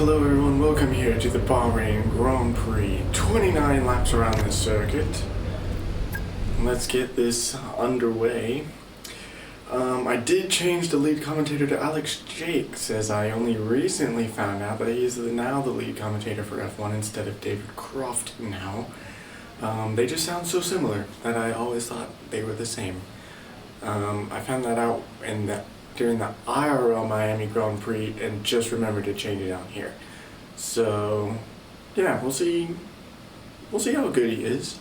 Hello everyone, welcome here to the Bahrain Grand Prix. 29 laps around this circuit. Let's get this underway. I did change the lead commentator to Alex Jakes, as I only recently found out that he is now the lead commentator for F1 instead of David Croft now. They just sound so similar that I always thought they were the same. I found that out during the IRL Miami Grand Prix and just remembered to change it out here. So yeah, we'll see how good he is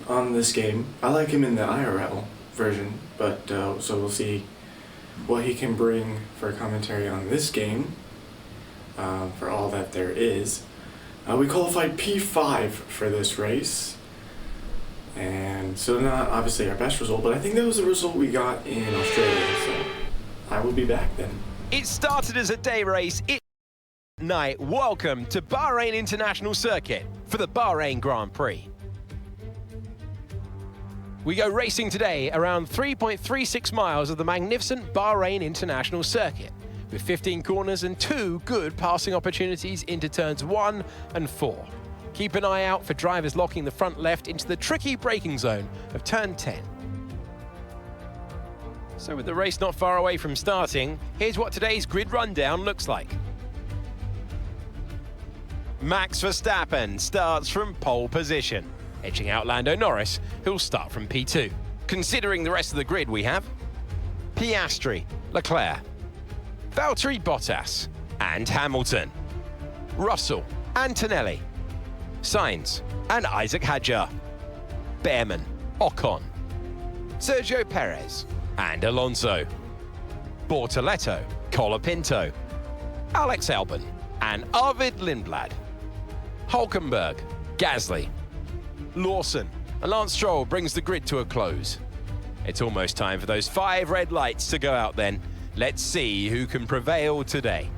on this game. I like him in the IRL version, but so we'll see what he can bring for commentary on this game, for all that there is. We qualified P5 for this race, and so not obviously our best result, but I think that was the result we got in Australia, so I will be back then. It started as a day race. Night. Welcome to Bahrain International Circuit for the Bahrain Grand Prix. We go racing today around 3.36 miles of the magnificent Bahrain International Circuit, with 15 corners and 2 good passing opportunities into turns 1 and 4. Keep an eye out for drivers locking the front left into the tricky braking zone of turn 10. So with the race not far away from starting, here's what today's grid rundown looks like. Max Verstappen starts from pole position, edging out Lando Norris, who'll start from P2. Considering the rest of the grid, we have Piastri, Leclerc, Valtteri Bottas and Hamilton, Russell, Antonelli, Sainz and Isaac Hadjar, Behrman, Ocon, Sergio Perez and Alonso, Bortoleto, Colapinto, Alex Albon and Arvid Lindblad, Hulkenberg, Gasly, Lawson and Lance Stroll brings the grid to a close. It's almost time for those 5 red lights to go out then. Let's see who can prevail today.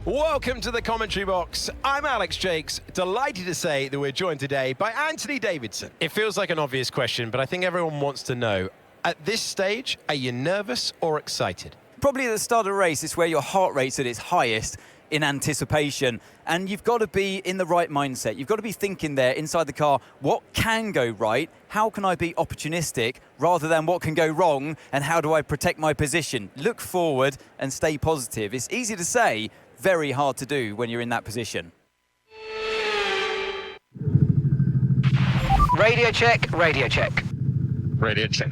Welcome to the commentary box. I'm Alex Jakes, delighted to say that we're joined today by Anthony Davidson. It feels like an obvious question, but I think everyone wants to know, at this stage, are you nervous or excited? Probably at the start of a race, it's where your heart rate's at its highest in anticipation, and you've got to be in the right mindset. You've got to be thinking there inside the car, what can go right? How can I be opportunistic rather than what can go wrong, and how do I protect my position? Look forward and stay positive. It's easy to say, very hard to do when you're in that position. Radio check, radio check. Radio check.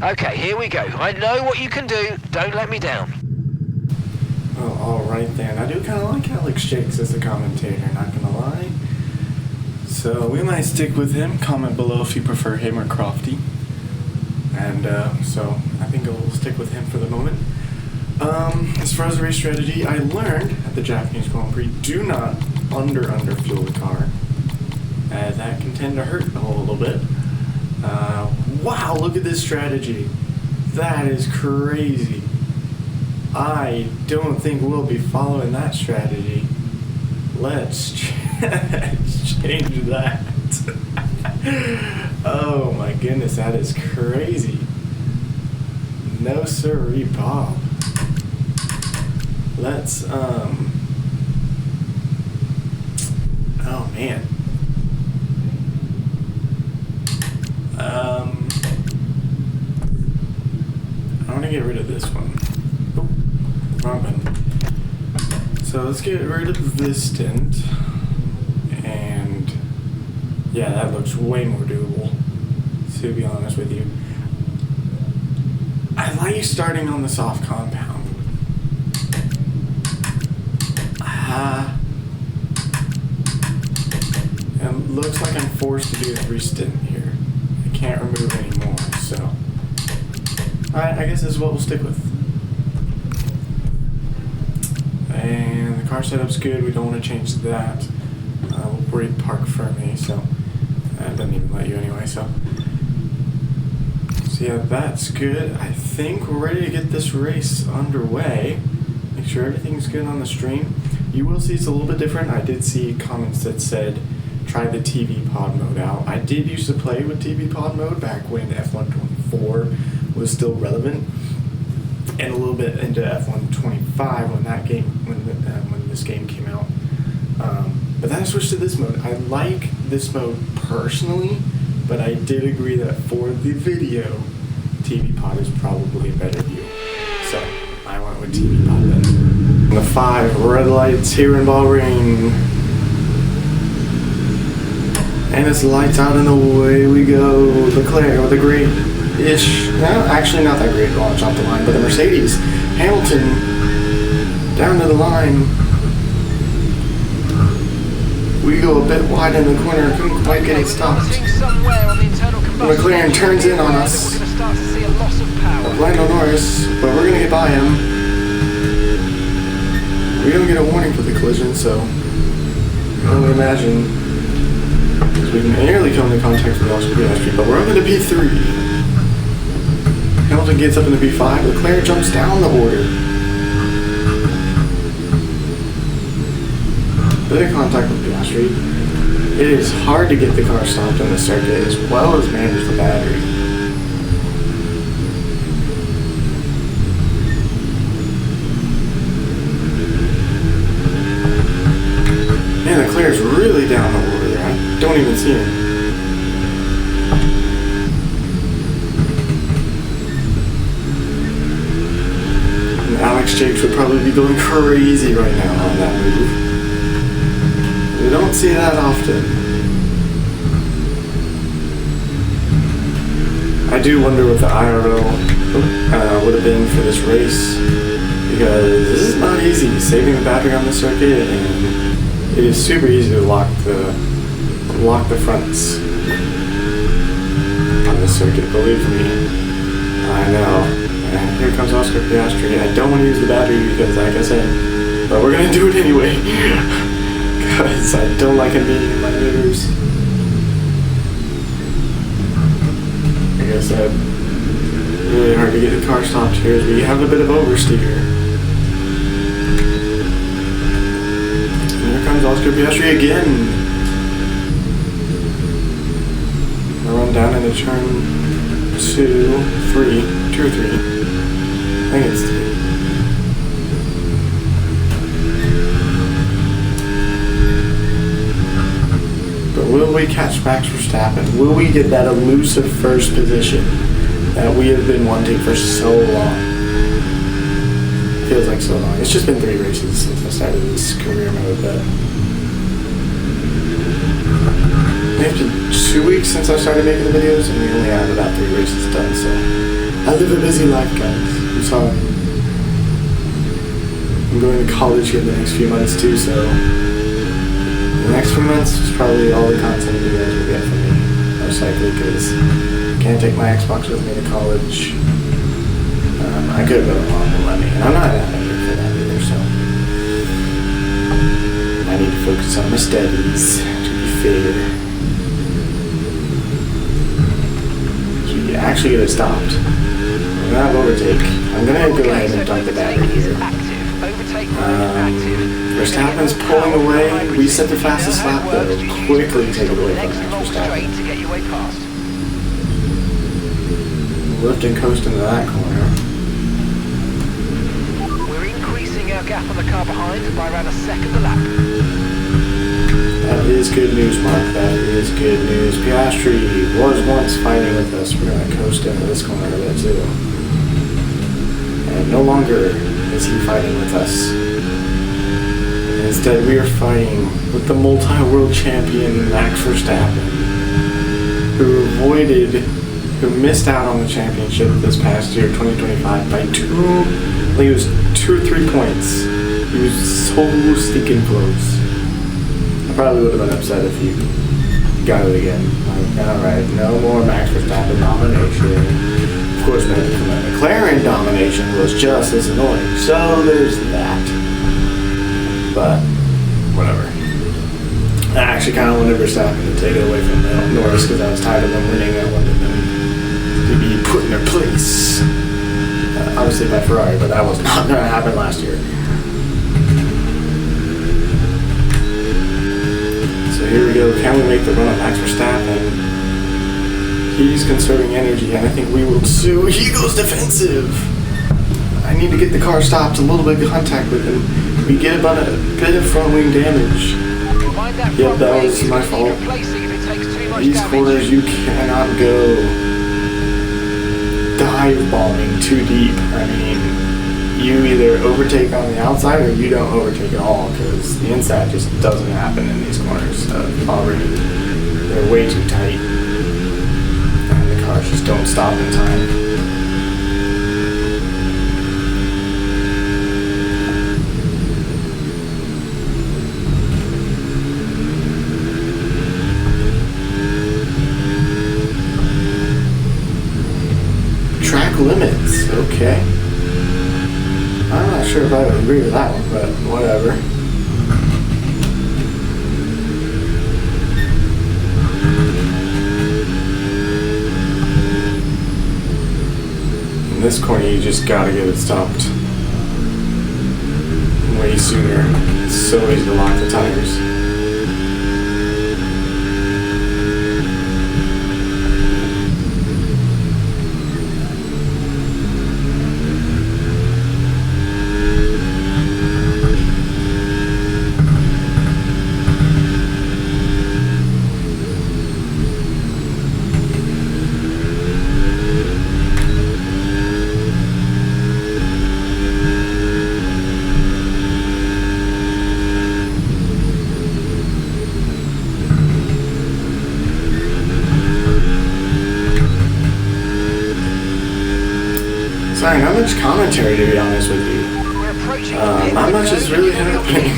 Okay, here we go. I know what you can do. Don't let me down. Well, alright then. I do kind of like Alex Jakes as the commentator, not gonna lie. So we might stick with him. Comment below if you prefer him or Crofty. And so I think we'll stick with him for the moment. As far as the race strategy, I learned at the Japanese Grand Prix, do not under-fuel the car, as that can tend to hurt a little bit. Wow, look at this strategy. That is crazy. I don't think we'll be following that strategy. Let's change that. Oh my goodness, that is crazy. No sirree, Bob. Let's, oh man. I want to get rid of this one. Oh, wrong button. So let's get rid of this stint. And yeah, that looks way more doable, to be honest with you. I like starting on the soft compound. It looks like I'm forced to do a 3 stint here. I can't remove anymore, so alright, I guess this is what we'll stick with. And the car setup's good, we don't want to change that. We'll brake park for me, so that doesn't even let you anyway, so yeah, that's good. I think we're ready to get this race underway. Make sure everything's good on the stream. You will see it's a little bit different. I did see comments that said try the TV pod mode out. I did used to play with TV pod mode back when F124 was still relevant, and a little bit into F125 5 when this game came out. But then I switched to this mode. I like this mode personally, but I did agree that for the video, TV Pod is probably a better view. So I went with TV Pod then. The 5 red lights here in Bahrain. And it's lights out and away we go. Leclerc with a great-ish, no, actually not that great launch off the line, but the Mercedes. Hamilton down to the line. We go a bit wide in the corner, couldn't quite get it stopped. McLaren turns in on us. Lando Norris, but we're gonna get by him. We don't get a warning for the collision, so I can only imagine. We nearly come into contact with Oscar Piastri, but we're up into P3. Hamilton gets up into P5. Leclerc jumps down the order. Bit of contact with Piastri. It is hard to get the car stopped on the circuit as well as manage the battery. Man, Leclerc's really down the order. I don't even see him. And Alex Jakes would probably be going crazy right now on that move. We don't see that often. I do wonder what the IRL would have been for this race, because this is not easy, saving the battery on the circuit, and it is super easy to lock the fronts on the circuit, believe me. I know. And here comes Oscar Piastri. I don't want to use the battery because, like I said, but we're gonna do it anyway. Because I don't like him being in my mirrors. Like I said, really hard to get the car stopped here as we have a bit of oversteer. And here comes Oscar Piastri again. I run down into turn 2 or 3. I think it's 3. Will we catch Max Verstappen? Will we get that elusive first position that we have been wanting for so long? Feels like so long. It's just been 3 races since I started this career mode, but maybe 2 weeks since I started making the videos, and we only have about 3 races done, so I live a busy life, guys. I'm sorry. I'm going to college here in the next few months too, so the next few months is probably all the content you guys will get from me, most likely, because I can't take my Xbox with me to college. I could, but my mom won't let me, and I'm not that angry for that either, so I need to focus on my studies, to be fair. So you actually get it stopped. I'm gonna have overtake. I'm gonna go ahead and dump the battery here. Verstappen's pulling away. We set the fastest lap though. Quickly take it away from Max Verstappen. Lift and coast into that corner. We're increasing our gap on the car behind by around a second a lap. That is good news, Mark. That is good news. Piastri was once fighting with us. We're gonna coast into this corner a bit too. And no longer is he fighting with us. Instead, we are fighting with the multi-world champion Max Verstappen, who missed out on the championship this past year, 2025, by I think it was 2 or 3 points. He was so stinking close. I probably would have been upset if he got it again. Like, alright, no more Max Verstappen domination. Of course, McLaren domination was just as annoying, so there's that. But, whatever. I actually kind of wanted Verstappen to take it away from Norris because I was tired of them winning. I wanted them to be put in their place. Obviously by Ferrari, but that was not going to happen last year. So here we go. Can we make the run on Max Verstappen? He's conserving energy, and I think we will too. He goes defensive. I need to get the car stopped, a little bit of contact with him. We get about a bit of front wing damage. Yep, that was my fault. These corners you cannot go dive bombing too deep. I mean, you either overtake on the outside or you don't overtake at all, because the inside just doesn't happen in these corners of Bahrain. They're way too tight, and the cars just don't stop in time. Track limits, okay. I'm not sure if I would agree with that one, but whatever. In this corner, you just gotta get it stopped way sooner. It's so easy to lock the tires. Sorry, not much commentary, to be honest with you. Not much is really happening.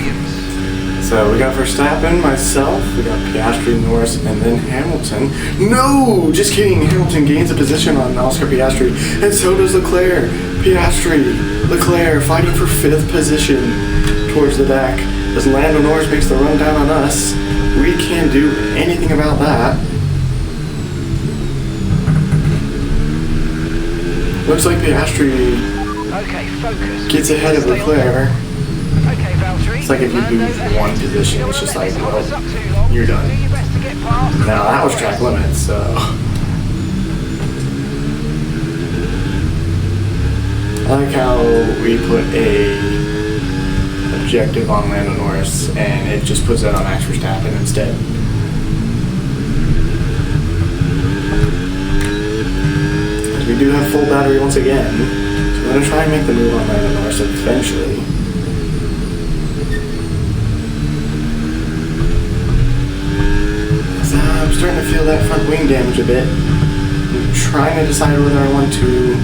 So we got Verstappen, myself, we got Piastri, Norris, and then Hamilton. No! Just kidding, Hamilton gains a position on Oscar Piastri, and so does Leclerc. Piastri, Leclerc fighting for 5th position towards the back. As Lando Norris makes the run down on us, we can't do anything about that. Looks like Piastri gets ahead of Leclerc. It's like if you lose one position, it's just like, well, you're done. Now that was track limits, so. I like how we put a objective on Lando Norris and it just puts it on Max Verstappen instead. We do have full battery once again, so I'm going to try and make the move on Lando Norris eventually. So I'm starting to feel that front wing damage a bit. I'm trying to decide whether I want to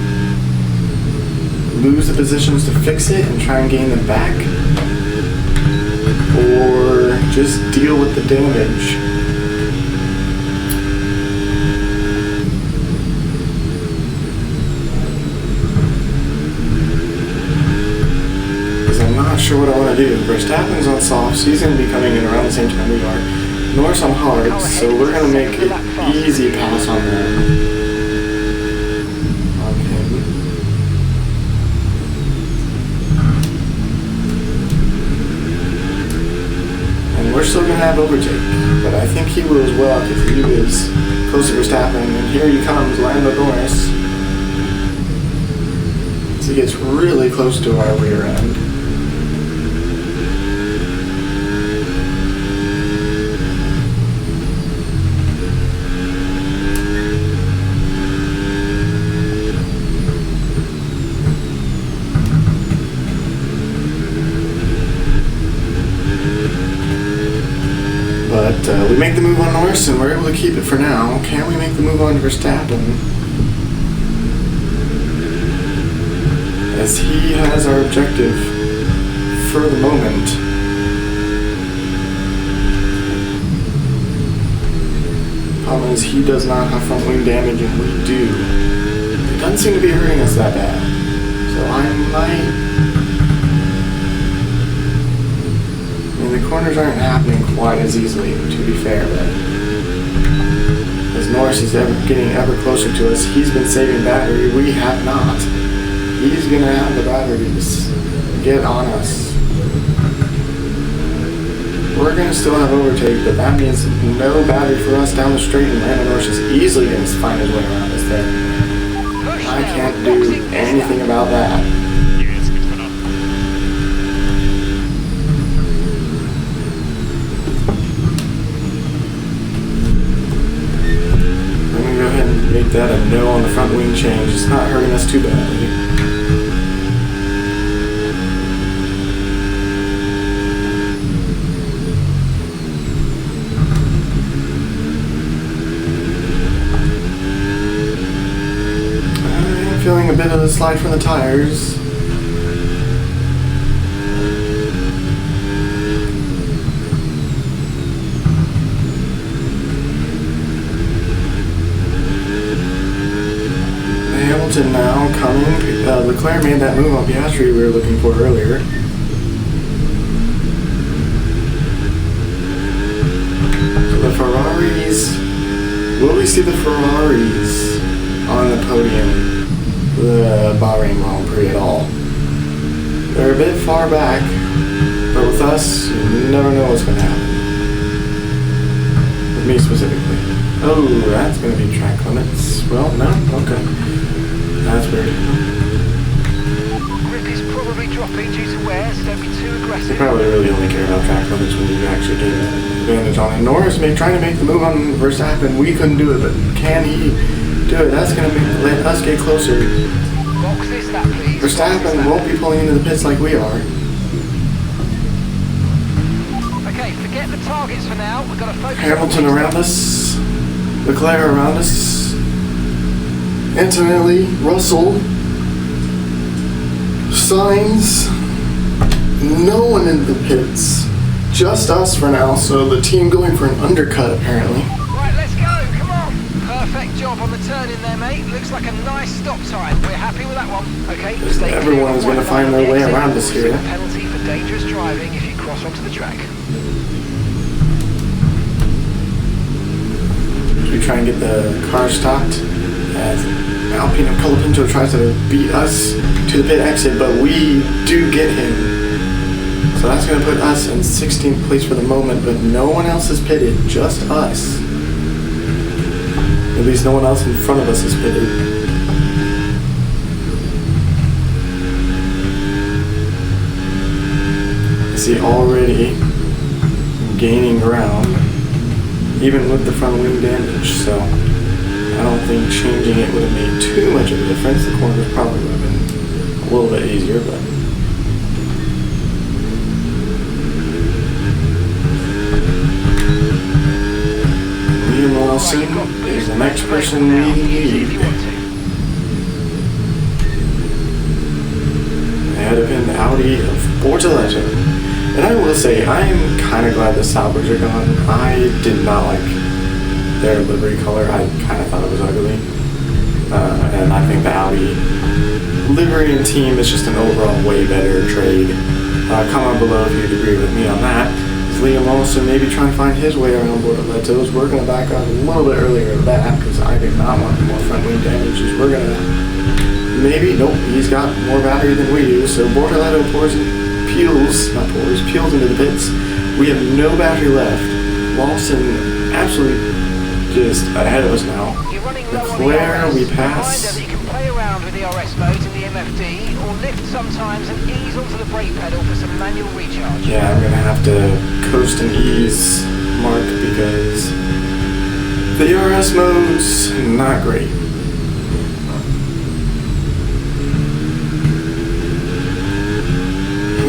lose the positions to fix it and try and gain them back, or just deal with the damage. Not sure what I want to do. Verstappen's on softs, he's going to be coming in around the same time we are. Norris on hards, so we're going to make an easy pass on them. On him. And we're still going to have overtake, but I think he will as well because he was close to Verstappen, and here he comes, Lando Norris. So he gets really close to our rear end. But we make the move on Norris and we're able to keep it for now. Can we make the move on Verstappen? As he has our objective for the moment. Problem is he does not have front wing damage and we do. It doesn't seem to be hurting us that bad. So I might... the corners aren't happening quite as easily, to be fair, but as Norris is getting ever closer to us, he's been saving battery, we have not. He's going to have the batteries get on us. We're going to still have overtake, but that means no battery for us down the straight, and Lando Norris is easily going to find his way around this thing. I can't do anything about that. Make that a no on the front wing change. It's not hurting us too badly. I'm feeling a bit of a slide from the tires. Hamilton now coming. Leclerc made that move on Piastri we were looking for earlier. So the Ferraris. Will we see the Ferraris on the podium for the Bahrain Grand Prix at all? They're a bit far back, but with us, you never know what's going to happen. With me specifically. Oh, that's going to be track limits. Well, no? Okay. That's weird. Grip is probably dropping due to wear, so don't be too aggressive. They probably really only care about track limits when you actually gain an advantage on it. Norris trying to make the move on Verstappen. We couldn't do it, but can he do it? That's going to let us get closer. Box this, that please. Verstappen won't be pulling into the pits like we are. Okay, forget the targets for now. We've got to focus. Hamilton around us. Leclerc around us. Antonelli, Russell, Sainz, no one in the pits, just us for now, so the team going for an undercut apparently. Right, let's go, come on. Perfect job on the turn in there, mate. Looks like a nice stop time. We're happy with that one. Okay, stay clear. Everyone is going to find their way around us here. A penalty for dangerous driving if you cross onto the track. We try and get the car stopped as Alpine and Colapinto tries to beat us to the pit exit, but we do get him. So that's going to put us in 16th place for the moment, but no one else is pitted, just us. At least no one else in front of us is pitted. I see already gaining ground, even with the front wing damage, so I don't think changing it would have made too much of a difference. The corners probably would have been a little bit easier, but Liam Lawson is the next person leading lead. Ahead of him, the Audi of Bortoleto. And I will say, I am kind of glad the Saubers are gone. I did not like their livery color. I kind of thought it was ugly. And I think the Audi livery and team is just an overall way better trade. Comment below if you'd agree with me on that. Is Liam Lawson maybe trying to find his way around Bortoletos? We're going to back up a little bit earlier than that because I did not want more front wing damage. We're going to maybe, nope, he's got more battery than we do. So Bortoleto peels into the pits. We have no battery left. Lawson absolutely just ahead of us now. Leclerc, we pass. You can play around with the RS mode in the MFD or lift sometimes and ease onto the brake pedal for some manual recharge. Yeah, I'm gonna have to coast and ease Mark because the RS mode's not great.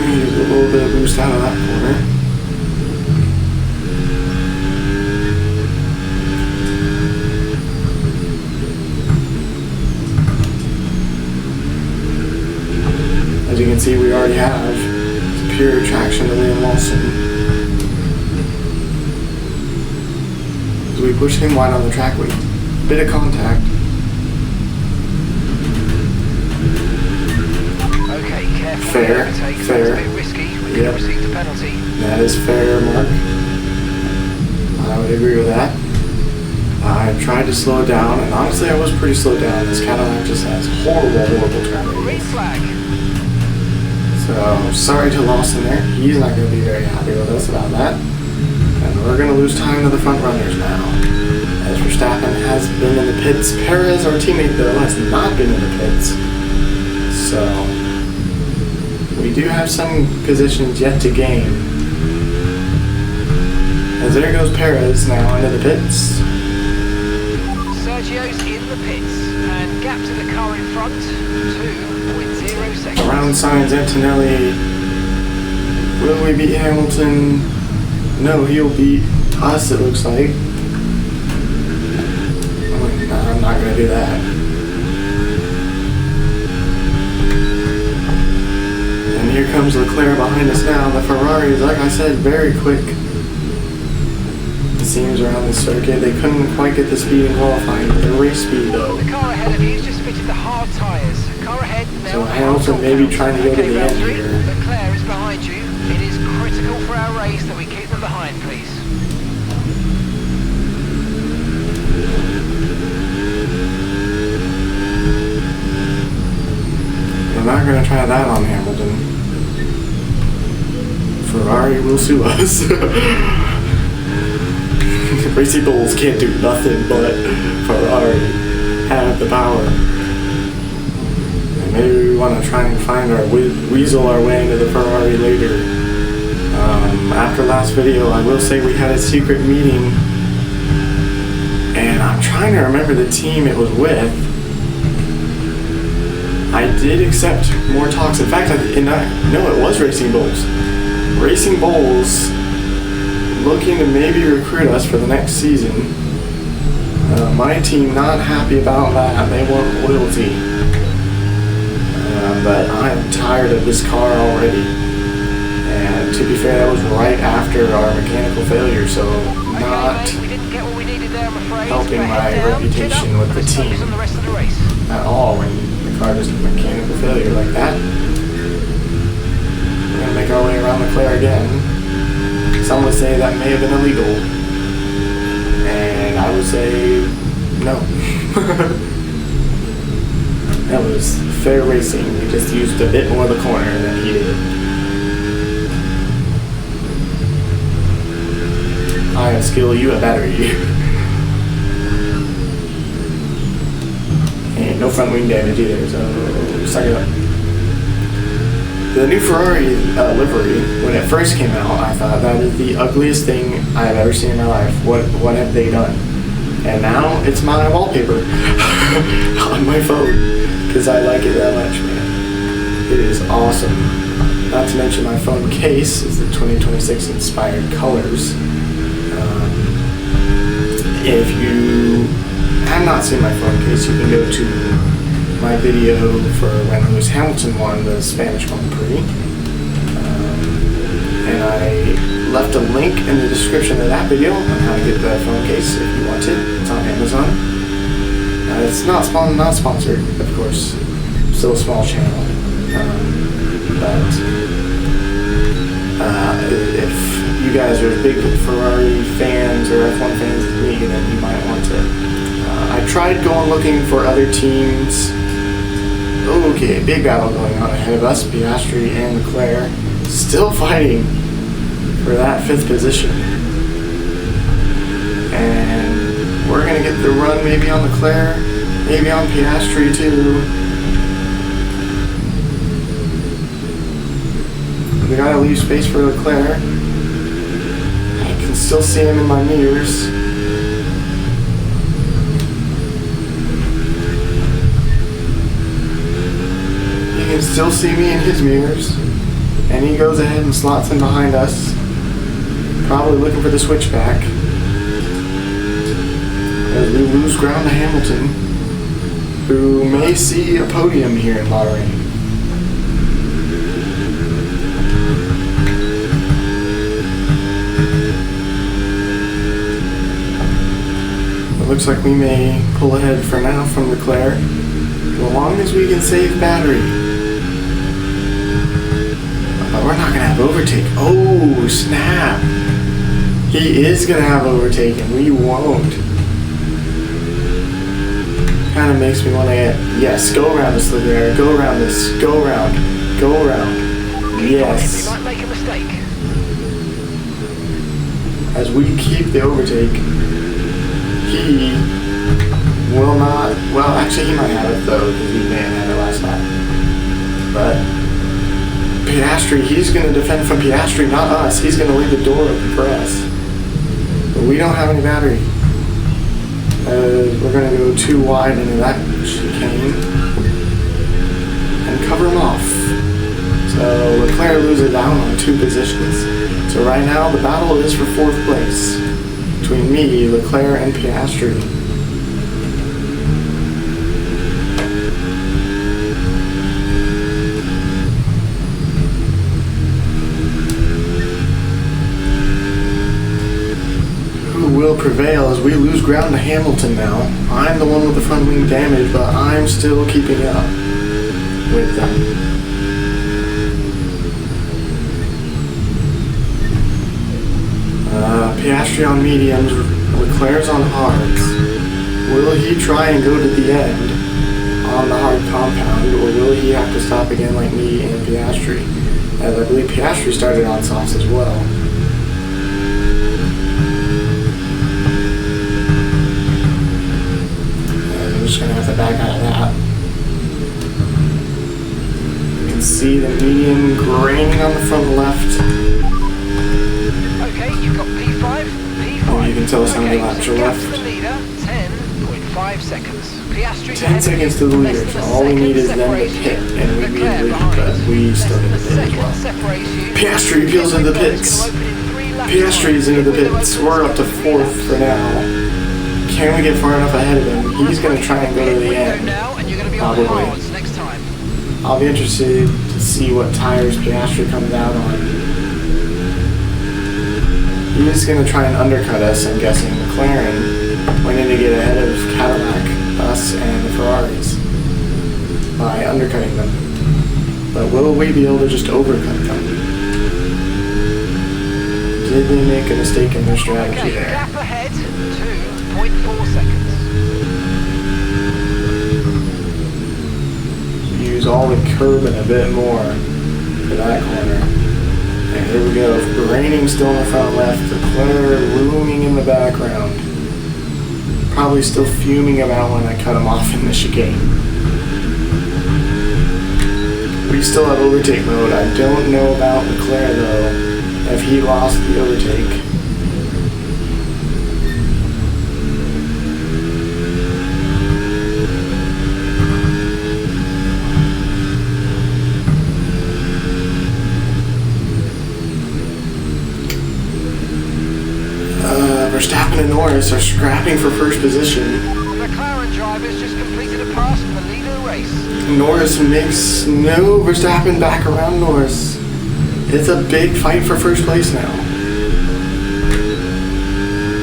Use a little bit of boost out of that corner. As you can see, we already have pure traction to Liam Lawson. As we push him wide on the track, with a bit of contact. Okay, careful. Fair. That's a bit risky. We could have received a penalty. That is fair, Mark. I would agree with that. I tried to slow down, and honestly, I was pretty slowed down. This Cadillac just has horrible turn Green radius. flag. So, sorry to Lawson there. He's not going to be very happy with us about that. And we're going to lose time to the front runners now. As Verstappen has been in the pits. Perez, our teammate, though, has not been in the pits. So, we do have some positions yet to gain. As there goes Perez now into the pits. Sergio's in the pits, and gap to the car in front, 2.0 seconds. Around signs Antonelli. Will we beat Hamilton? No, he'll beat us, it looks like. Oh, no, I'm not going to do that. And here comes Leclerc behind us now. The Ferrari is, like I said, very quick. It seems around the circuit. They couldn't quite get the speed in qualifying, but the race speed though. The car ahead of you just fitted the hard tyres. Car ahead now. So Hamilton may be trying to go to the end three. here. Leclerc is behind you. It is critical for our race that we keep them behind, please. We're not going to try that on Hamilton. Ferrari will sue us. Racing Bulls can't do nothing but Ferrari have the power. And maybe we want to try and find our weasel our way into the Ferrari later. After last video, I will say we had a secret meeting, and I'm trying to remember the team it was with. I did accept more talks. In fact, no, it was Racing Bulls. Racing Bulls looking to maybe recruit us for the next season. My team not happy about that. They want loyalty. But I'm tired of this car already. And to be fair, that was right after our mechanical failure, so not helping my reputation with the team at all when the car just a mechanical failure like that. We're going to make our way around Leclerc again. Some would say that may have been illegal, and I would say no. That was fair racing. We just used a bit more of the corner than he did. I have skill, you have battery. And no front wing damage either, so suck it up. The new Ferrari livery, when it first came out, I thought that is the ugliest thing I have ever seen in my life. What have they done? And now it's my wallpaper on my phone because I like it that much, man. It is awesome. Not to mention my phone case is the 2026 inspired colors. If you have not seen my phone case, you can go to my video for when Lewis Hamilton won the Spanish Grand Prix. And I left a link in the description of that video on how to get the phone case if you want it. It's on Amazon. It's not sponsored, of course. Still a small channel. But if you guys are big Ferrari fans or F1 fans as me, then you might want to. I tried going looking for other teams. Okay, big battle going on ahead of us. Piastri and Leclerc still fighting for that 5th position. And we're going to get the run maybe on Leclerc, maybe on Piastri too. We got to leave space for Leclerc. I can still see him in my mirrors. You can still see me in his mirrors. And he goes ahead and slots in behind us. Probably looking for the switchback. As we lose ground to Hamilton, who may see a podium here in Bahrain. It looks like we may pull ahead for now from Leclerc, as long as we can save battery. But we're not going to have overtake. Oh, snap. He is going to have overtake and we won't. Kind of makes me want to get, yes, go around this, Leclerc. Go around this. Go around. Go around. Yes. You might make a mistake. As we keep the overtake, he will not, well, actually he might have it though, because he may have had it last lap. But Piastri, he's going to defend from Piastri, not us. He's going to leave the door open for us. But we don't have any battery. We're going to go too wide into that chicane and cover him off. So Leclerc loses out on 2 positions. So right now the battle is for 4th place between me, Leclerc, and Piastri. Will prevail as we lose ground to Hamilton now. I'm the one with the front wing damage, but I'm still keeping up with them. Piastri on mediums, Leclerc's on hards. Will he try and go to the end on the hard compound, or will he have to stop again like me and Piastri? As I believe Piastri started on softs as well. Just gonna have to back out of that. You can see the medium graining on the front left. Okay, you've got P5, P5. You can tell us how many laps are left. The leader, 10.5 seconds. Piastri 10 seconds to the leader, so all we need is them to pit, and we beat the lead, but we still get the pit as well. Piastri peels into the pits. Piastri's into the pits. We're up to 4th for now. Can we get far enough ahead of him? He's going to try and go to the end. Probably. I'll be interested to see what tires Piastri comes out on. He's going to try and undercut us, I'm guessing. McLaren went in to get ahead of Cadillac, us, and the Ferraris by undercutting them. But will we be able to just overcut them? Did they make a mistake in their strategy there? Gap ahead, 2.4 seconds. Use all the curb and a bit more for that corner. And here we go. Braining still in the front left. Leclerc looming in the background. Probably still fuming about when I cut him off in the chicane. We still have overtake mode. I don't know about Leclerc though. If he lost the overtake. Verstappen and Norris are scrapping for first position. The McLaren drivers just completed a pass from the leader of the race. Norris makes no Verstappen back around Norris. It's a big fight for first place now.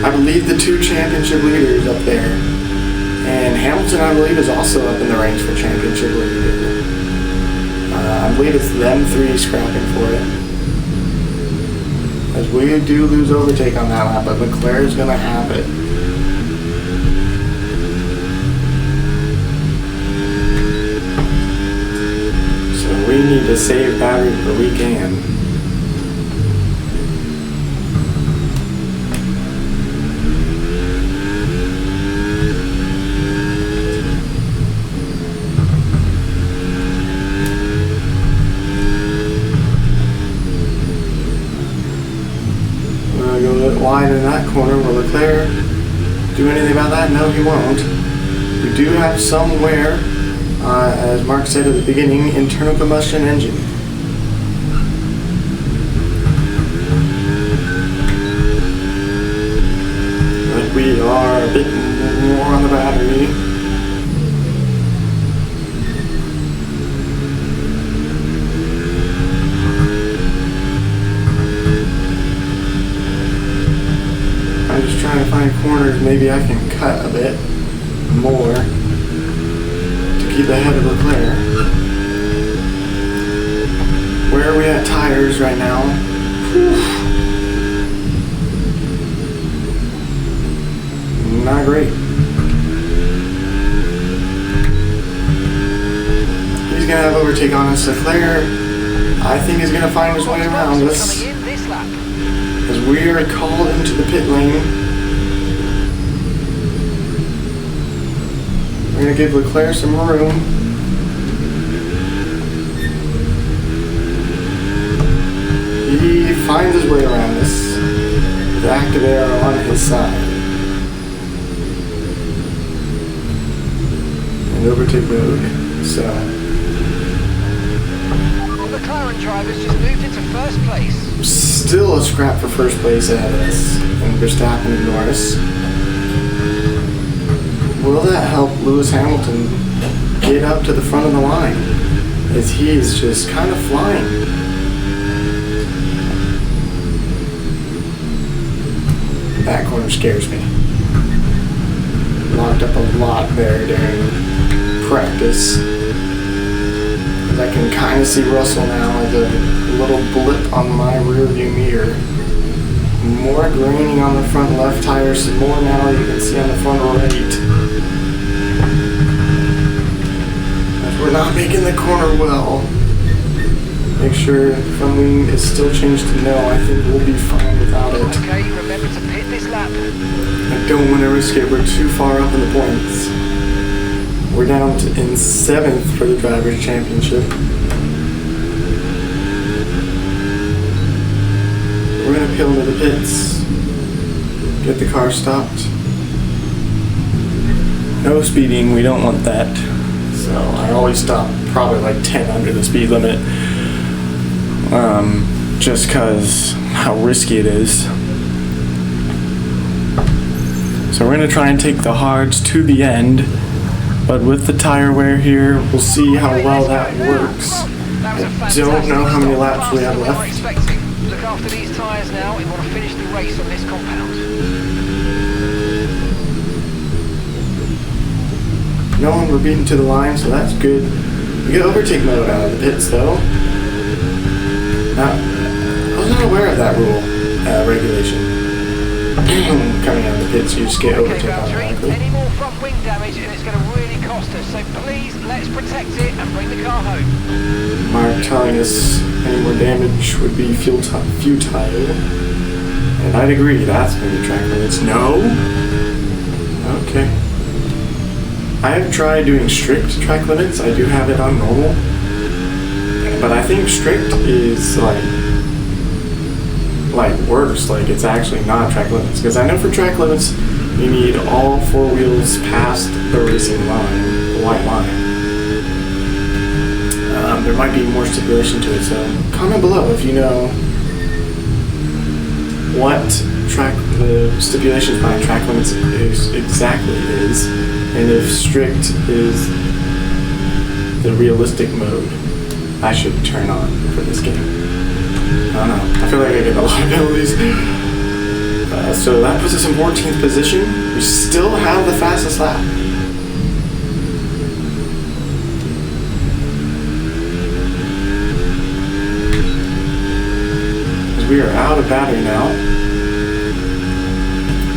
I believe the 2 championship leaders up there. And Hamilton, I believe, is also up in the ranks for championship leader. I believe it's them 3 scrapping for it. As we do lose overtake on that lap, but Leclerc is going to have it. So we need to save battery where we can. Wide in that corner. Will Leclerc do anything about that? No, he won't. We do have somewhere, as Mark said at the beginning, internal combustion engine. But we are a bit more on the battery. I'm just trying to find corners maybe I can cut a bit more to keep ahead of Leclerc. Where are we at tires right now? Whew. Not great. He's going to have overtake on us. Leclerc, I think, is going to find his way around us. As we are called into the pit lane. We're going to give Leclerc some room. He finds his way around us with the active air on his side. in overtake mode. So The McLaren drivers just moved into first place. still a scrap for first place ahead of us, and Verstappen and Norris. Will that help Lewis Hamilton get up to the front of the line? As he's just kind of flying. That corner scares me. Locked up a lot there during practice. I can kind of see Russell now as a little blip on my rear view mirror. More graining on the front left tire, some more now you can see on the front right. As we're not making the corner well. Make sure the front wing is still changed to no. I think we'll be fine without it. Okay, remember to pit this lap. I don't want to risk it. We're too far up in the points. We're down in 7th for the Drivers' Championship. We're going to peel into the pits. Get the car stopped. No speeding, we don't want that. So I always stop probably like 10 under the speed limit. Just because how risky it is. So we're going to try and take the hards to the end. But with the tire wear here, we'll see how well that works. I don't know how many laps we have left. Look after these tyres now. We want to finish the race on this compound. No one we're beaten to the line, so that's good. We get overtake mode out of the pits, though. Now, I was not aware of that rule, regulation. Coming out of the pits, you just get overtake automatically. Any more front wing damage and it's going to really cost us, so please, let's protect it and bring the car home. Mark telling us any more damage would be futile. And I'd agree, that's going to be track limits. No? Okay. I have tried doing strict track limits. I do have it on normal. But I think strict is like worse. Like it's actually not track limits. Because I know for track limits, you need all 4 wheels past the racing line, the white line. There might be more stipulation to it, so comment below if you know what the stipulations behind track limits exactly is, and if strict is the realistic mode I should turn on for this game. I don't know. I feel like I get a lot of penalties. So that puts us in 14th position. We still have the fastest lap. We are out of battery now.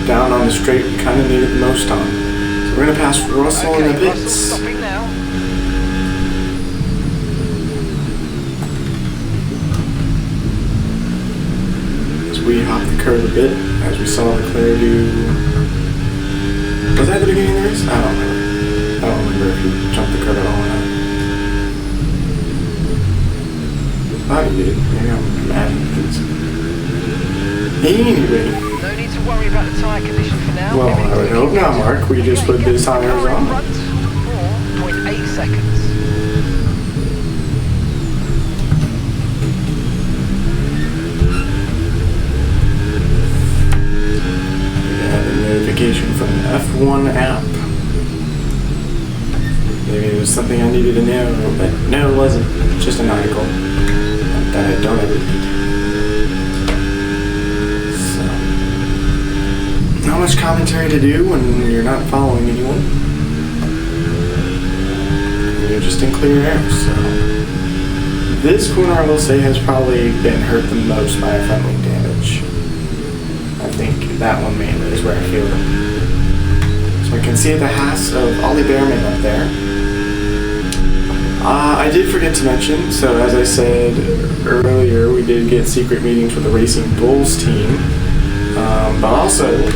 Down on the straight, we kind of needed the most on. So we're going to pass Russell in the pits. Stopping now. As we hop the curb a bit, as we saw Leclerc do. Was that at the beginning of the race? I don't remember. I don't remember if he jumped the curb at all or not. I thought he did. Maybe I'm imagining things. Anyway. No need to worry about the tyre condition for now. Well, I would hope not, Mark. We just put these tires on. 4.8 seconds. We had a notification from the F1 app. Maybe it was something I needed to know, but no, it wasn't. Just an article that I don't ever read. Not much commentary to do when you're not following anyone. You're just in clear air, so. This corner, I will say, has probably been hurt the most by front wing damage. I think that one mainly is where I feel it. So I can see the Haas of Ollie Behrman up there. I did forget to mention, so as I said earlier, we did get secret meetings with the Racing Bulls team. But also,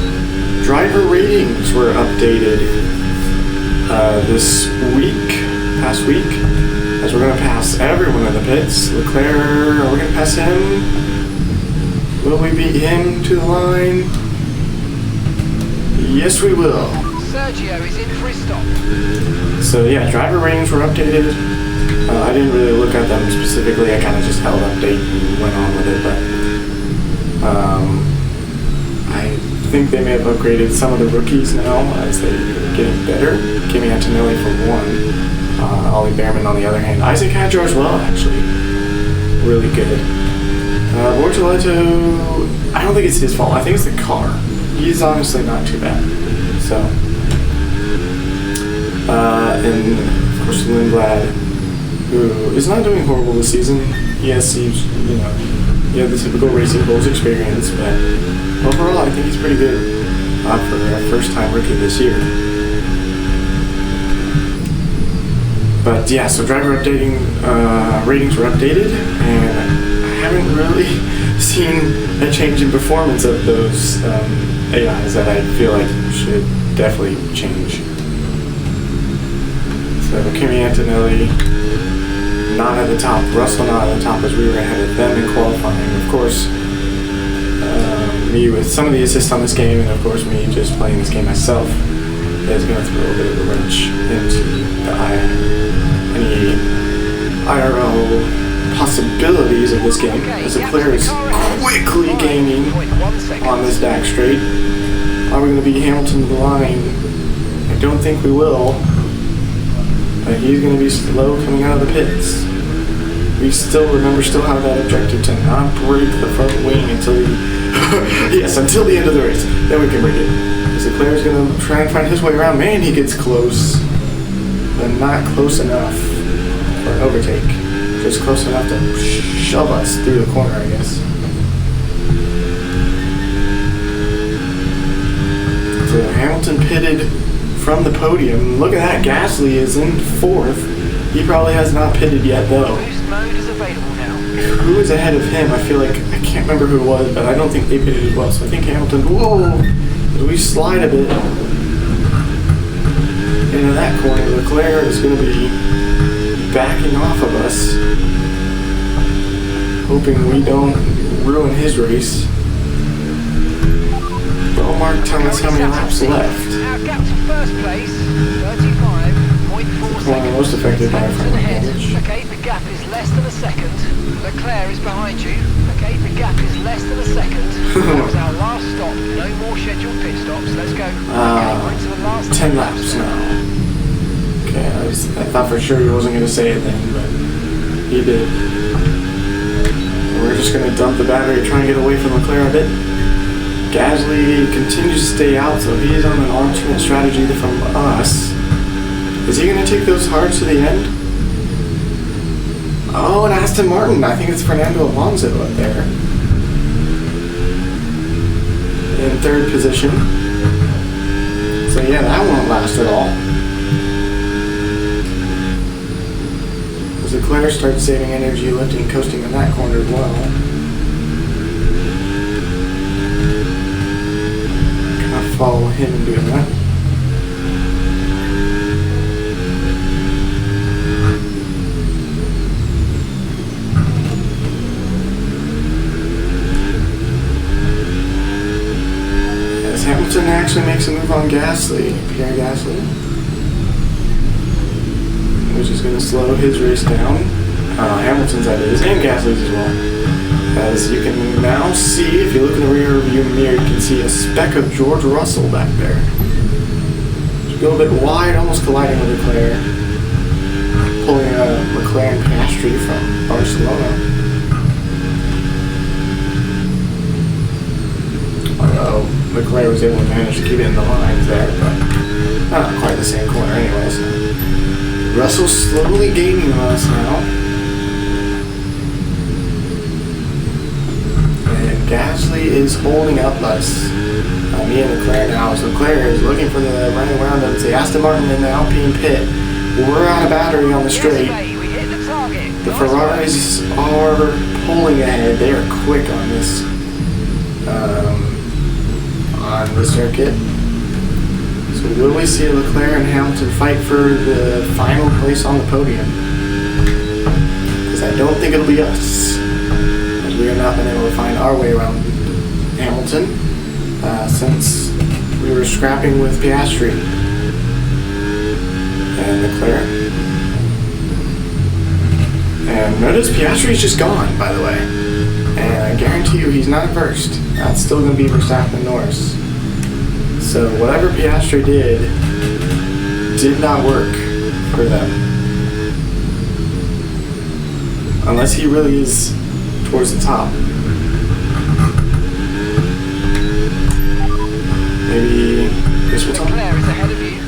driver ratings were updated this past week, as we're going to pass everyone in the pits. Leclerc, are we going to pass him? Will we beat him to the line? Yes, we will. Sergio is in for his stop. So yeah, driver ratings were updated. I didn't really look at them specifically. I kind of just held update and went on with it. But I think they may have upgraded some of the rookies now as they're getting better. Kimi Antonelli for one. Ollie Behrman on the other hand. Isaac Hadjar as well, actually. Really good. Bortoletto, I don't think it's his fault. I think it's the car. He's honestly not too bad. So, and of course Lindblad, who is not doing horrible this season. Yes, he's, you know, he had the typical Racing Bulls experience, but overall I think he's pretty good for a first-time rookie this year. But yeah, so driver updating ratings were updated, and I haven't really seen a change in performance of those AIs that I feel like should definitely change. So Kimi Antonelli not at the top, Russell not at the top as we were ahead of them in qualifying. Of course, me with some of the assists on this game, and of course me just playing this game myself is going to throw a bit of a wrench into the any IRL possibilities of this game, as Leclerc is quickly gaining on this back straight. Are we going to beat Hamilton blind? I don't think we will. But he's going to be slow coming out of the pits. We still have that objective to not break the front wing until yes, until the end of the race. Then we can break it. Because Leclerc's going to try and find his way around. Man, he gets close, but not close enough for an overtake. Just close enough to shove us through the corner, I guess. So Hamilton pitted from the podium. Look at that, Gasly is in fourth. He probably has not pitted yet though. Boost mode is available now. Who is ahead of him? I feel like, I can't remember who it was, but I don't think they pitted as well. So I think Hamilton, whoa, as we slide a bit into that corner, Leclerc is going to be backing off of us, hoping we don't ruin his race. Well, Mark, tell us how many laps left. Our gap to first place, 35.4 seconds. Most affected by Hamilton ahead. damage. Okay, the gap is less than a second. Leclerc is behind you. Okay, the gap is less than a second. That was our last stop. No more scheduled pit stops. Let's go. Okay, we're into the last 10 laps now. Okay, I thought for sure he wasn't going to say it then, but he did. We're just going to dump the battery, try and get away from Leclerc a bit. Gasly continues to stay out, so he's on an alternate strategy from us. Is he going to take those hards to the end? Oh, and Aston Martin. I think it's Fernando Alonso up there. In third position. So yeah, that won't last at all. As Leclerc starts saving energy, lifting, coasting in that corner as well. Gonna follow him and doing that. Hamilton actually makes a move on Gasly, Pierre Gasly, which is going to slow his race down. Hamilton's that is, and Gasly's as well. As you can now see, if you look in the rear view mirror, you can see a speck of George Russell back there. Just go a bit wide, almost colliding with Leclerc, pulling a McLaren Piastri from Barcelona. Although Leclerc was able to manage to keep it in the lines there, but not quite the same corner anyways. Russell's slowly gaining on us now. And Gasly is holding up us. Me and Leclerc now. So Leclerc is looking for the running around of the Aston Martin in the Alpine pit. We're out of battery on the straight. The Ferraris are pulling ahead. They are quick on this. On the circuit. So will we see Leclerc and Hamilton fight for the final place on the podium? Because I don't think it'll be us. As we have not been able to find our way around Hamilton since we were scrapping with Piastri. Notice Piastri's just gone, by the way. And I guarantee you he's not first. That's still going to be Verstappen and Norris. So whatever Piastri did not work for them. Unless he really is towards the top. Maybe this will top? Leclerc is ahead of you.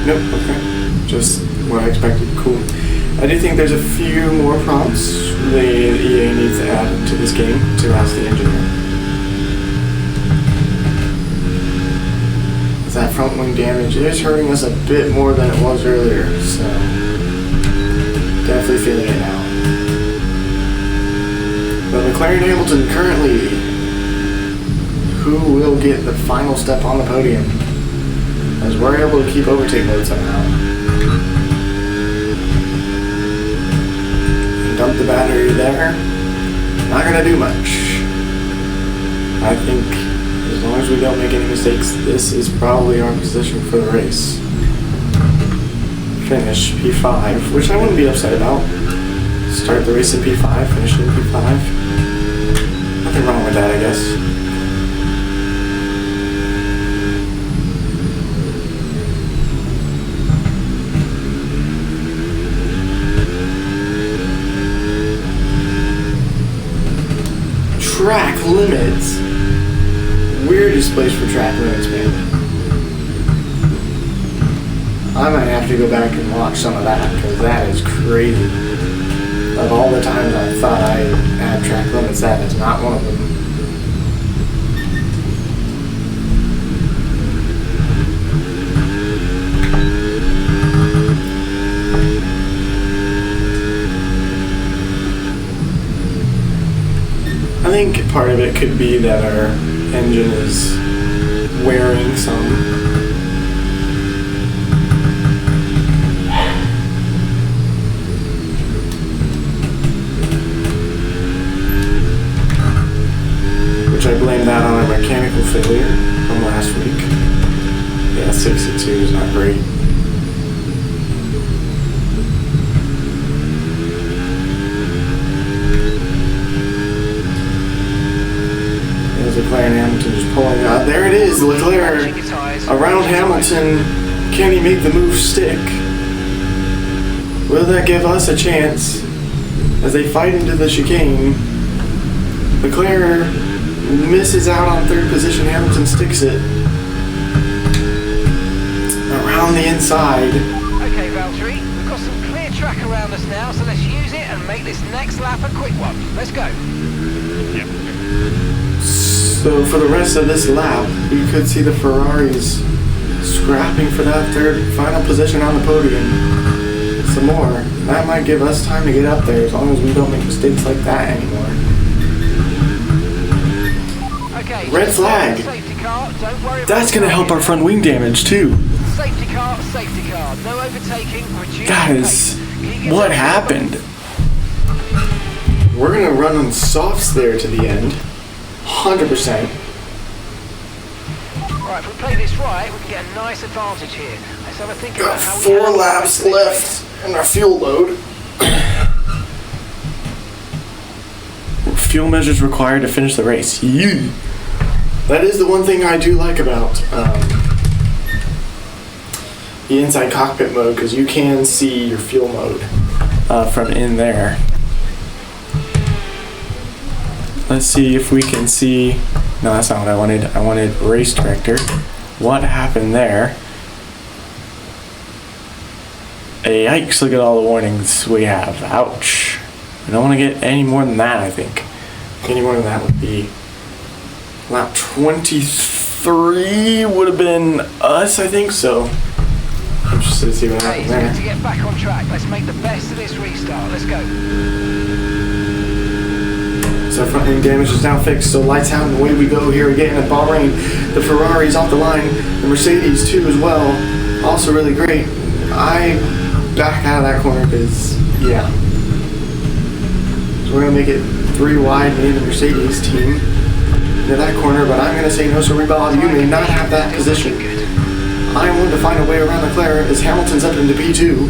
Nope, okay. Just what I expected. Cool. I do think there's a few more prompts the EA needs to add to this game to ask the engineer. That front wing damage is hurting us a bit more than it was earlier, so definitely feeling it now. But McLaren Hamilton currently, who will get the final step on the podium, as we're able to keep overtake mode somehow. Dump the battery there. Not gonna do much. I think as long as we don't make any mistakes, this is probably our position for the race. Finish P5, which I wouldn't be upset about. Start the race in P5, finish in P5. Nothing wrong with that, I guess. Track limits. Weirdest place for track limits, man. I might have to go back and watch some of that because that is crazy. Of all the times I thought I had track limits, that is not one of them. I think part of it could be that our engine is wearing some. Which I blame that on a mechanical failure from last week. Yeah, 62 is not great. Leclerc and Hamilton just pulling out. There it is, Leclerc around Hamilton. Can he make the move stick? Will that give us a chance as they fight into the chicane? Leclerc misses out on third position. Hamilton sticks it around the inside. Okay, Valtteri, we've got some clear track around us now, so let's use it and make this next lap a quick one. Let's go. Yep. So for the rest of this lap, we could see the Ferraris scrapping for that third final position on the podium. Some more. That might give us time to get up there as long as we don't make mistakes like that anymore. Okay, red flag. Safety car. Don't worry. That's going to help our front wing damage too. Safety car, safety car. No overtaking. Reduce Guys, pace. what happened? We're going to run on softs there to the end. 100%. Alright, if we play this right, we can get a nice advantage here. Let's have a think Got about how we 4 handle laps this left in our fuel load. Fuel measures required to finish the race. Yeah. That is the one thing I do like about the inside cockpit mode, because you can see your fuel mode from in there. Let's see if we can see. No, that's not what I wanted. I wanted race director. What happened there? Yikes, look at all the warnings we have. Ouch. I don't want to get any more than that, I think. Any more than that would be lap 23 would have been us, I think, so I'm interested to see what happens Okay, there. to get back on track, let's make the best of this restart. Let's go. So front wing damage is now fixed, so lights out and away we go here again at Bahrain. The Ferrari's off the line, the Mercedes too as well, also really great. I back out of that corner because, yeah. So we're going to make it 3 wide, me and the Mercedes team into that corner, but I'm going to say no, sorry, Bob, you may not have that position. I want to find a way around Leclerc as Hamilton's up into P2,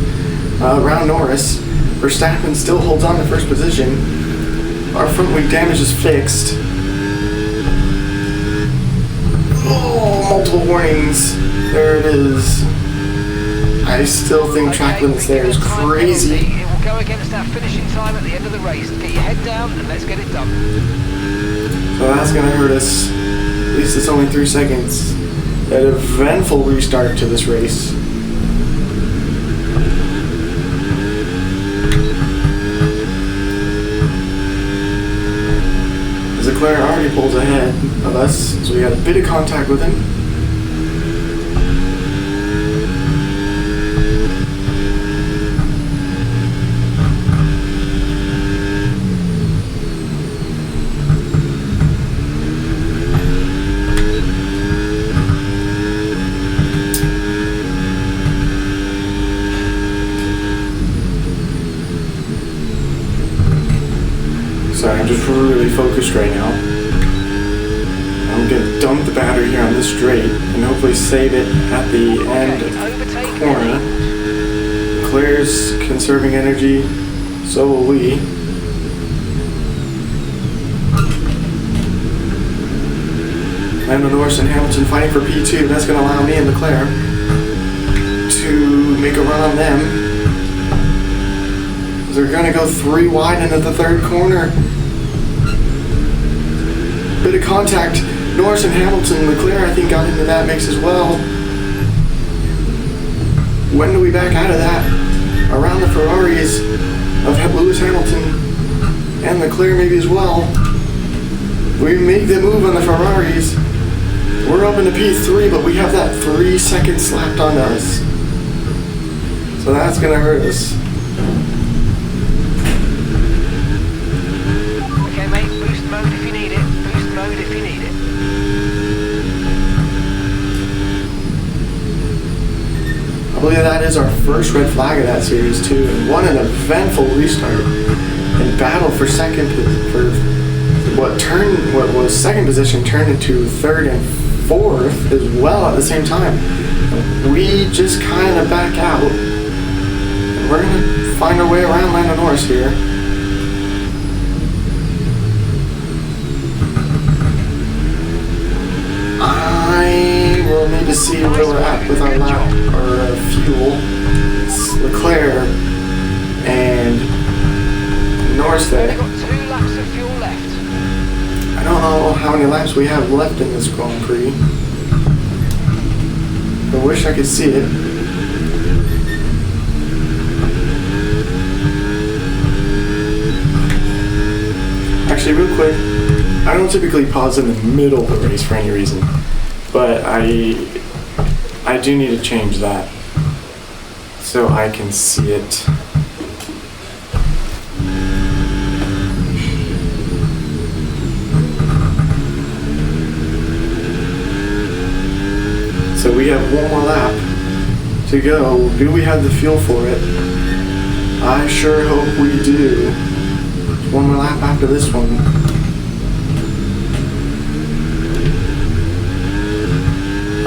around Norris. Verstappen still holds on to first position. Our front wing damage is fixed. Oh, multiple warnings. There it is. I still think track limits there is crazy. It will go against our finishing time at the end of the race. Get your head down and let's get it done. So that's going to hurt us. At least it's only 3 seconds. An eventful restart to this race. Leclerc already pulls ahead of us, so we had a bit of contact with him. Sorry, I'm just really focused right now. I'm gonna dump the battery here on this straight and hopefully save it at the end corner. Claire's conserving energy, so will we. Lando Norris and Hamilton fighting for P2. That's gonna allow me and Leclerc to make a run on them. They're gonna go 3 wide into the 3rd corner. Bit of contact. Norris and Hamilton, Leclerc I think got into that mix as well. When do we back out of that? Around the Ferraris of Lewis Hamilton and Leclerc maybe as well. We make the move on the Ferraris. We're up into P3, but we have that 3 seconds slapped on us. So that's gonna hurt us. Okay, mate, boost mode if you need it. Boost mode if you need it. I believe that is our first red flag of that series too, and what an eventful restart and battle for second, for what was second position turned into 3rd and 4th as well at the same time. We just kind of back out, and we're gonna find our way around Lando Norris here. I will need to see where we're at with our lap or fuel. It's Leclerc and Norris there. We've got 2 laps of fuel left. I don't know how many laps we have left in this Grand Prix. I wish I could see it. Actually, real quick, I don't typically pause in the middle of the race for any reason, but I do need to change that so I can see it. So we have 1 more lap to go. Do we have the fuel for it? I sure hope we do. 1 more lap after this one.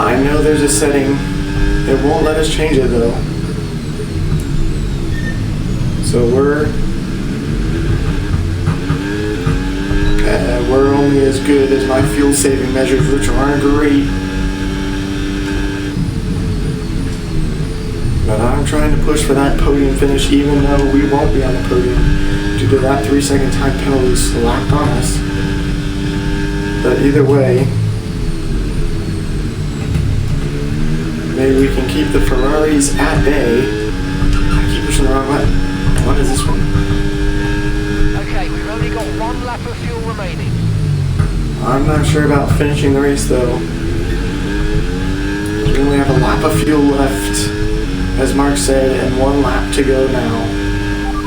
I know there's a setting. It won't let us change it though. So we're only as good as my fuel saving measures, which aren't great. But I'm trying to push for that podium finish, even though we won't be on the podium due to that 3-second time penalty slapped on us. But either way, maybe we can keep the Ferraris at bay. I keep pushing the wrong button. What is this one? Okay, we've only got 1 lap of fuel remaining. I'm not sure about finishing the race though. We only have a lap of fuel left, as Mark said, and 1 lap to go now.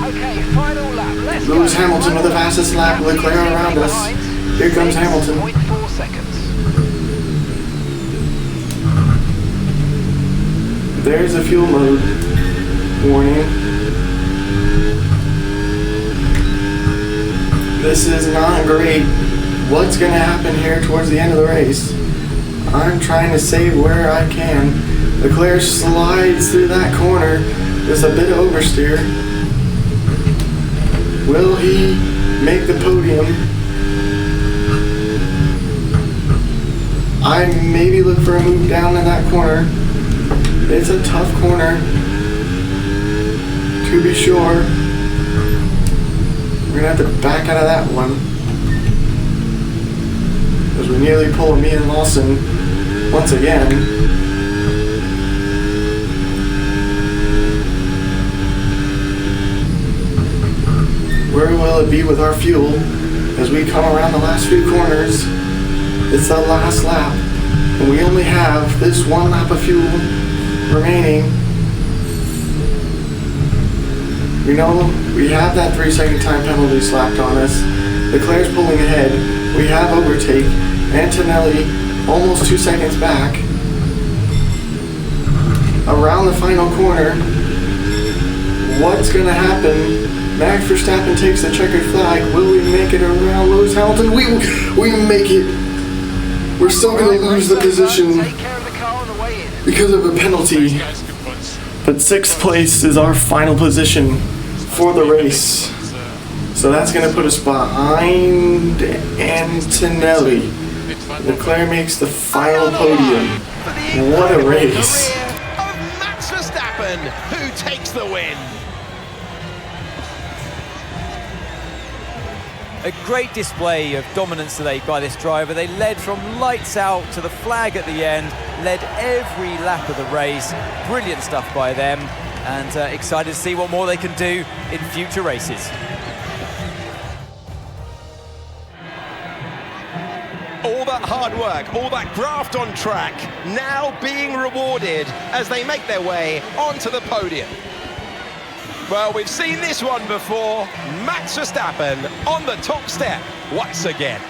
Okay, final lap. Let's go. Lewis Hamilton with the fastest lap, Leclerc around us. Here comes Hamilton. 0.4 seconds. There's a fuel mode warning. This is not great. What's going to happen here towards the end of the race? I'm trying to save where I can. Leclerc slides through that corner with a bit of oversteer. Will he make the podium? I maybe look for a move down in that corner. It's a tough corner, to be sure. We're gonna have to back out of that one, as we nearly pull me and Lawson once again. Where will it be with our fuel as we come around the last few corners? It's the last lap, and we only have this 1 lap of fuel remaining. We know we have that 3-second time penalty slapped on us. Leclerc's pulling ahead. We have overtake. Antonelli almost 2 seconds back. Around the final corner, what's going to happen? Max Verstappen takes the checkered flag. Will we make it around Lewis Hamilton? We make it. We're still going to lose the position because of a penalty. But 6th place is our final position for the race. So that's going to put us behind Antonelli. Leclerc makes the final podium. What a race. Of Max Verstappen, who takes the win. A great display of dominance today by this driver. They led from lights out to the flag at the end, led every lap of the race. Brilliant stuff by them, and excited to see what more they can do in future races. All that hard work, all that graft on track, now being rewarded as they make their way onto the podium. Well, we've seen this one before. Max Verstappen on the top step once again.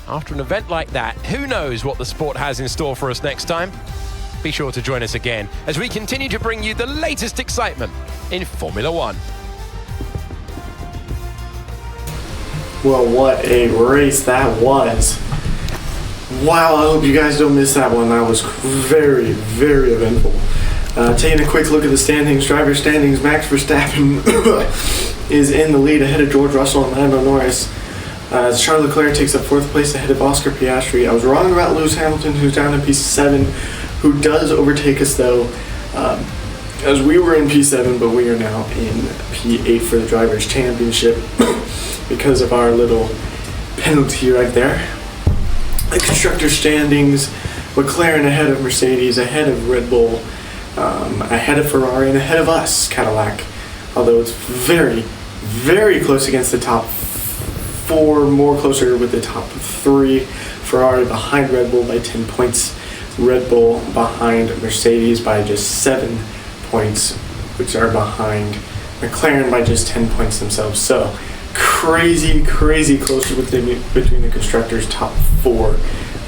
After an event like that, who knows what the sport has in store for us next time? Be sure to join us again as we continue to bring you the latest excitement in Formula One. Well, what a race that was. Wow, I hope you guys don't miss that one. That was very, very eventful. Taking a quick look at the standings, driver standings, Max Verstappen is in the lead ahead of George Russell and Lando Norris. Charles Leclerc takes up 4th place ahead of Oscar Piastri. I was wrong about Lewis Hamilton, who's down in P7, who does overtake us though, as we were in P7, but we are now in P8 for the Drivers' Championship because of our little penalty right there. The constructor standings, McLaren ahead of Mercedes, ahead of Red Bull, ahead of Ferrari, and ahead of us, Cadillac. Although it's very, very close against the top 4, more closer with the top 3. Ferrari behind Red Bull by 10 points. Red Bull behind Mercedes by just 7 points, which are behind McLaren by just 10 points themselves. So crazy, crazy close between the constructors' top 4,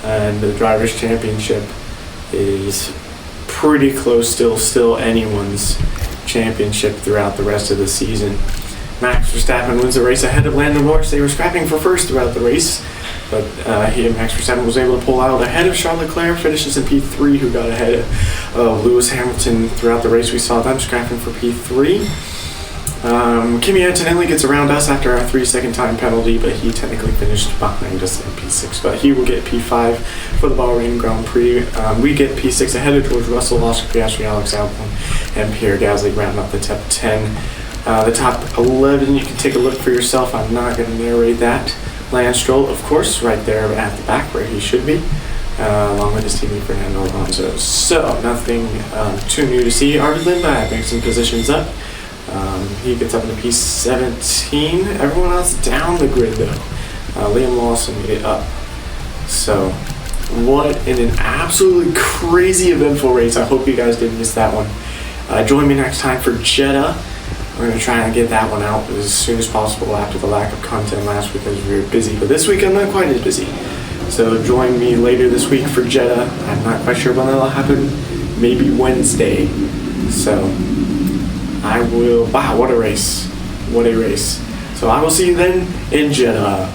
and the Drivers' Championship is pretty close still anyone's championship throughout the rest of the season. Max Verstappen wins the race ahead of Lando Norris. They were scrapping for first throughout the race, but Max Verstappen was able to pull out ahead of Charles Leclerc, finishes in P3, who got ahead of Lewis Hamilton throughout the race. We saw them scrapping for P3. Kimi Antonelli gets around us after our 3-second time penalty, but he technically finished behind us in P6, but he will get P5 for the Bahrain Grand Prix. We get P6 ahead of George Russell, Oscar Piastri, Alex Albon, and Pierre Gasly round up the top 10. The top 11, you can take a look for yourself. I'm not going to narrate that. Lance Stroll, of course, right there at the back where he should be, along with his teammate Fernando Alonso. So, nothing too new to see. Arvid Lindbergh makes some positions up. He gets up into P17. Everyone else down the grid, though. Liam Lawson made it up. So, What an absolutely crazy eventful race. I hope you guys didn't miss that one. Join me next time for Jeddah. We're going to try and get that one out as soon as possible after the lack of content last week as we were busy. But this week I'm not quite as busy. So join me later this week for Jeddah. I'm not quite sure when that'll happen. Maybe Wednesday. So I will... Wow, what a race. What a race. So I will see you then in Jeddah.